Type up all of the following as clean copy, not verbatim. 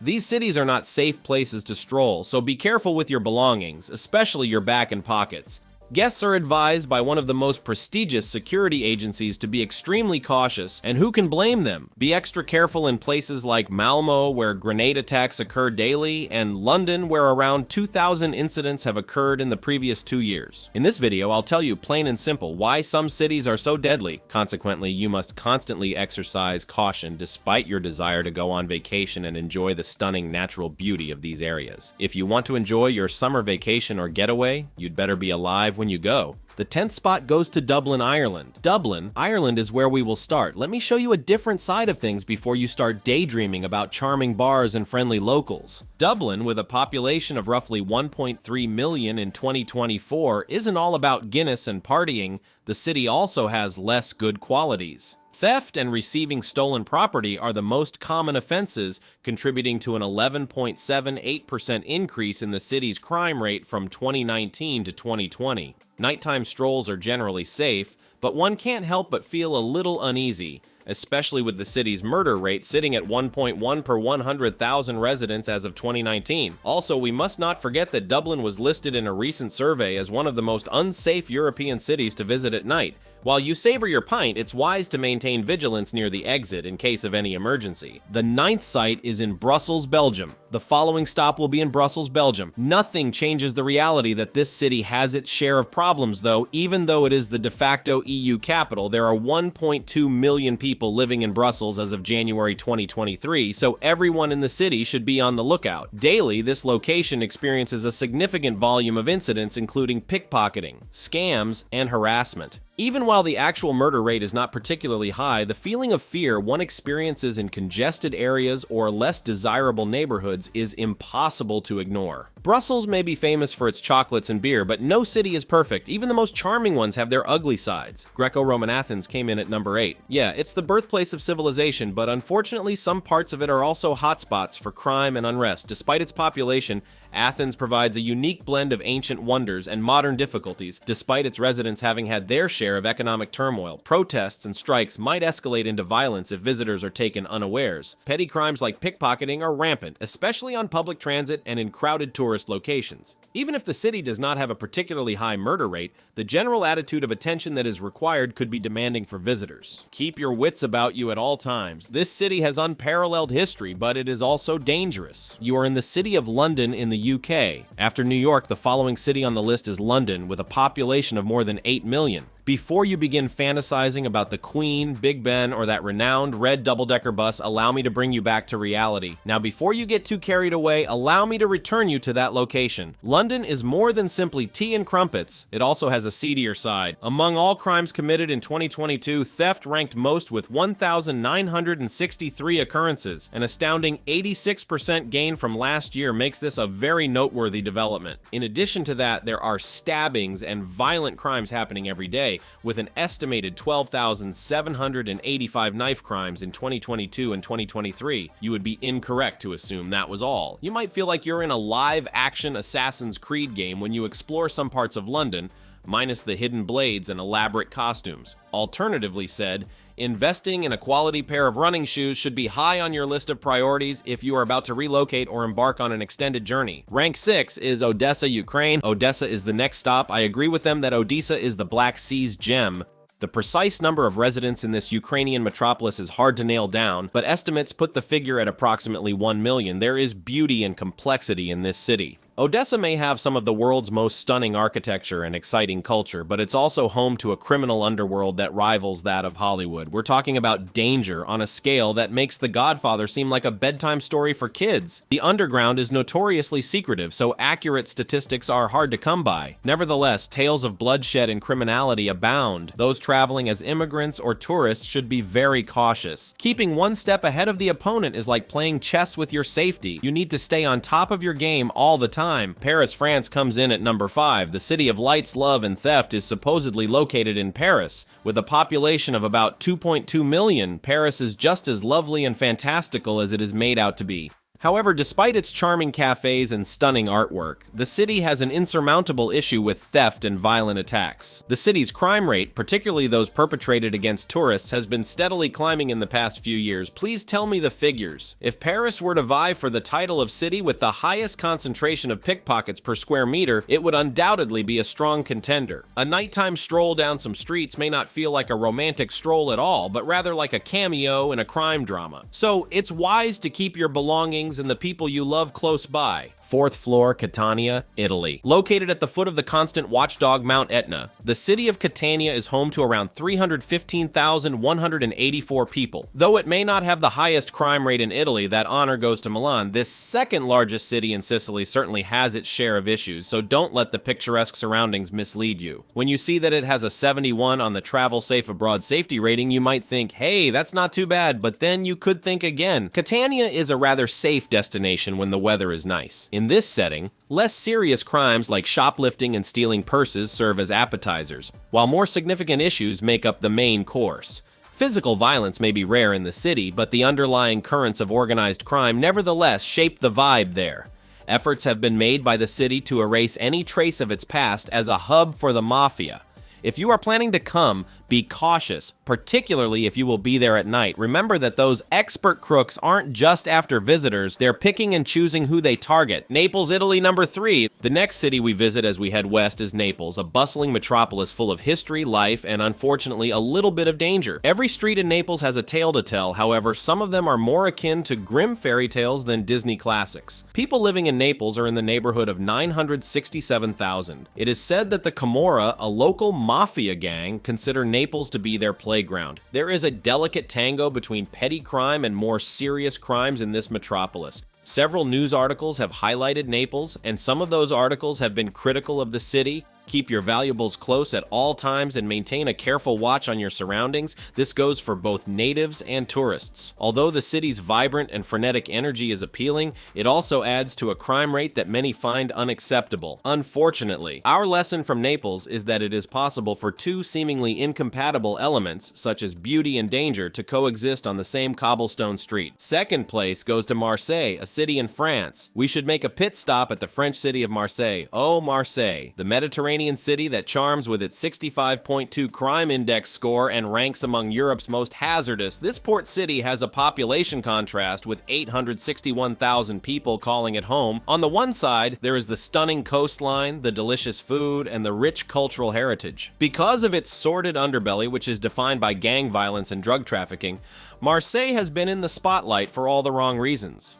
These cities are not safe places to stroll, so be careful with your belongings, especially your back and pockets. Guests are advised by one of the most prestigious security agencies to be extremely cautious, and who can blame them? Be extra careful in places like Malmo, where grenade attacks occur daily, and London, where around 2,000 incidents have occurred in the previous 2 years. In this video, I'll tell you plain and simple why some cities are so deadly. Consequently, you must constantly exercise caution despite your desire to go on vacation and enjoy the stunning natural beauty of these areas. If you want to enjoy your summer vacation or getaway, you'd better be alive when you go. The 10th spot goes to Dublin, Ireland. Dublin, Ireland is where we will start. Let me show you a different side of things before you start daydreaming about charming bars and friendly locals. Dublin, with a population of roughly 1.3 million in 2024, isn't all about Guinness and partying. The city also has less good qualities. Theft and receiving stolen property are the most common offenses, contributing to an 11.78% increase in the city's crime rate from 2019 to 2020. Nighttime strolls are generally safe, but one can't help but feel a little uneasy, especially with the city's murder rate sitting at 1.1 per 100,000 residents as of 2019. Also, we must not forget that Dublin was listed in a recent survey as one of the most unsafe European cities to visit at night. While you savor your pint, it's wise to maintain vigilance near the exit in case of any emergency. The 9th site is in Brussels, Belgium. The following stop will be in Brussels, Belgium. Nothing changes the reality that this city has its share of problems, though. Even though it is the de facto EU capital, there are 1.2 million people living in Brussels as of January 2023, so everyone in the city should be on the lookout. Daily, this location experiences a significant volume of incidents, including pickpocketing, scams, and harassment. Even while the actual murder rate is not particularly high, the feeling of fear one experiences in congested areas or less desirable neighborhoods is impossible to ignore. Brussels may be famous for its chocolates and beer, but no city is perfect. Even the most charming ones have their ugly sides. Greco-Roman Athens came in at number 8. Yeah, it's the birthplace of civilization, but unfortunately some parts of it are also hotspots for crime and unrest. Despite its population, Athens provides a unique blend of ancient wonders and modern difficulties, despite its residents having had their share of economic turmoil. Protests and strikes might escalate into violence if visitors are taken unawares. Petty crimes like pickpocketing are rampant, especially on public transit and in crowded tourist locations. Even if the city does not have a particularly high murder rate, the general attitude of attention that is required could be demanding for visitors. Keep your wits about you at all times. This city has unparalleled history, but it is also dangerous. You are in the city of London in the UK. After New York, the following city on the list is London, with a population of more than 8 million. Before you begin fantasizing about the Queen, Big Ben, or that renowned red double-decker bus, allow me to bring you back to reality. Now, before you get too carried away, allow me to return you to that location. London is more than simply tea and crumpets. It also has a seedier side. Among all crimes committed in 2022, theft ranked most with 1,963 occurrences. An astounding 86% gain from last year makes this a very noteworthy development. In addition to that, there are stabbings and violent crimes happening every day, with an estimated 12,785 knife crimes in 2022 and 2023. You would be incorrect to assume that was all. You might feel like you're in a live-action Assassin's Creed game when you explore some parts of London, minus the hidden blades and elaborate costumes. Alternatively said, investing in a quality pair of running shoes should be high on your list of priorities if you are about to relocate or embark on an extended journey. Rank 6 is Odessa, Ukraine. Odessa is the next stop. I agree with them that Odessa is the Black Sea's gem. The precise number of residents in this Ukrainian metropolis is hard to nail down, but estimates put the figure at approximately 1 million. There is beauty and complexity in this city. Odessa may have some of the world's most stunning architecture and exciting culture, but it's also home to a criminal underworld that rivals that of Hollywood. We're talking about danger on a scale that makes The Godfather seem like a bedtime story for kids. The underground is notoriously secretive, so accurate statistics are hard to come by. Nevertheless, tales of bloodshed and criminality abound. Those traveling as immigrants or tourists should be very cautious. Keeping one step ahead of the opponent is like playing chess with your safety. You need to stay on top of your game all the time. Paris, France comes in at number 5. The city of lights, love, and theft is supposedly located in Paris. With a population of about 2.2 million, Paris is just as lovely and fantastical as it is made out to be. However, despite its charming cafes and stunning artwork, the city has an insurmountable issue with theft and violent attacks. The city's crime rate, particularly those perpetrated against tourists, has been steadily climbing in the past few years. Please tell me the figures. If Paris were to vie for the title of city with the highest concentration of pickpockets per square meter, it would undoubtedly be a strong contender. A nighttime stroll down some streets may not feel like a romantic stroll at all, but rather like a cameo in a crime drama. So it's wise to keep your belongings and the people you love close by. Fourth floor, Catania, Italy. Located at the foot of the constant watchdog Mount Etna, the city of Catania is home to around 315,184 people. Though it may not have the highest crime rate in Italy, that honor goes to Milan. This second largest city in Sicily certainly has its share of issues, so don't let the picturesque surroundings mislead you. When you see that it has a 71 on the Travel Safe Abroad safety rating, you might think, hey, that's not too bad, but then you could think again. Catania is a rather safe destination when the weather is nice. In this setting, less serious crimes like shoplifting and stealing purses serve as appetizers, while more significant issues make up the main course. Physical violence may be rare in the city, but the underlying currents of organized crime nevertheless shape the vibe there. Efforts have been made by the city to erase any trace of its past as a hub for the mafia. If you are planning to come, be cautious, particularly if you will be there at night. Remember that those expert crooks aren't just after visitors, they're picking and choosing who they target. Naples, Italy, number 3. The next city we visit as we head west is Naples, a bustling metropolis full of history, life, and unfortunately a little bit of danger. Every street in Naples has a tale to tell, however, some of them are more akin to grim fairy tales than Disney classics. People living in Naples are in the neighborhood of 967,000. It is said that the Camorra, a local mafia gang, consider Naples to be their playground. There is a delicate tango between petty crime and more serious crimes in this metropolis. Several news articles have highlighted Naples, and some of those articles have been critical of the city. Keep your valuables close at all times and maintain a careful watch on your surroundings. This goes for both natives and tourists. Although the city's vibrant and frenetic energy is appealing, it also adds to a crime rate that many find unacceptable. Unfortunately, our lesson from Naples is that it is possible for two seemingly incompatible elements, such as beauty and danger, to coexist on the same cobblestone street. Second place goes to Marseille, a city in France. We should make a pit stop at the French city of Marseille. Oh, Marseille, the Mediterranean city that charms with its 65.2 crime index score and ranks among Europe's most hazardous. This port city has a population contrast with 861,000 people calling it home. On the one side, there is the stunning coastline, the delicious food, and the rich cultural heritage. Because of its sordid underbelly, which is defined by gang violence and drug trafficking, Marseille has been in the spotlight for all the wrong reasons.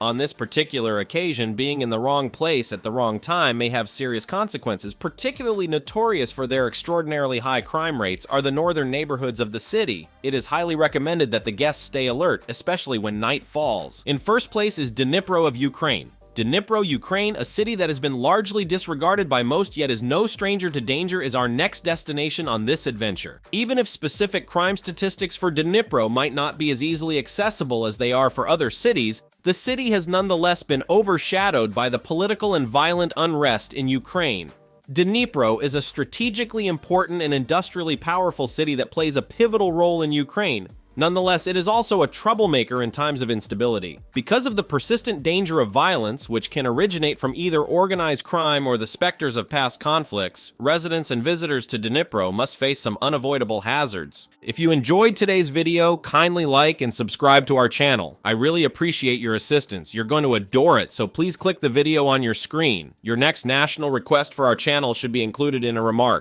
On this particular occasion, being in the wrong place at the wrong time may have serious consequences. Particularly notorious for their extraordinarily high crime rates are the northern neighborhoods of the city. It is highly recommended that the guests stay alert, especially when night falls. In first place is Dnipro of Ukraine. Dnipro, Ukraine, a city that has been largely disregarded by most yet is no stranger to danger, is our next destination on this adventure. Even if specific crime statistics for Dnipro might not be as easily accessible as they are for other cities, the city has nonetheless been overshadowed by the political and violent unrest in Ukraine. Dnipro is a strategically important and industrially powerful city that plays a pivotal role in Ukraine. Nonetheless, it is also a troublemaker in times of instability. Because of the persistent danger of violence, which can originate from either organized crime or the specters of past conflicts, residents and visitors to Dnipro must face some unavoidable hazards. If you enjoyed today's video, kindly like and subscribe to our channel. I really appreciate your assistance. You're going to adore it, so please click the video on your screen. Your next national request for our channel should be included in a remark.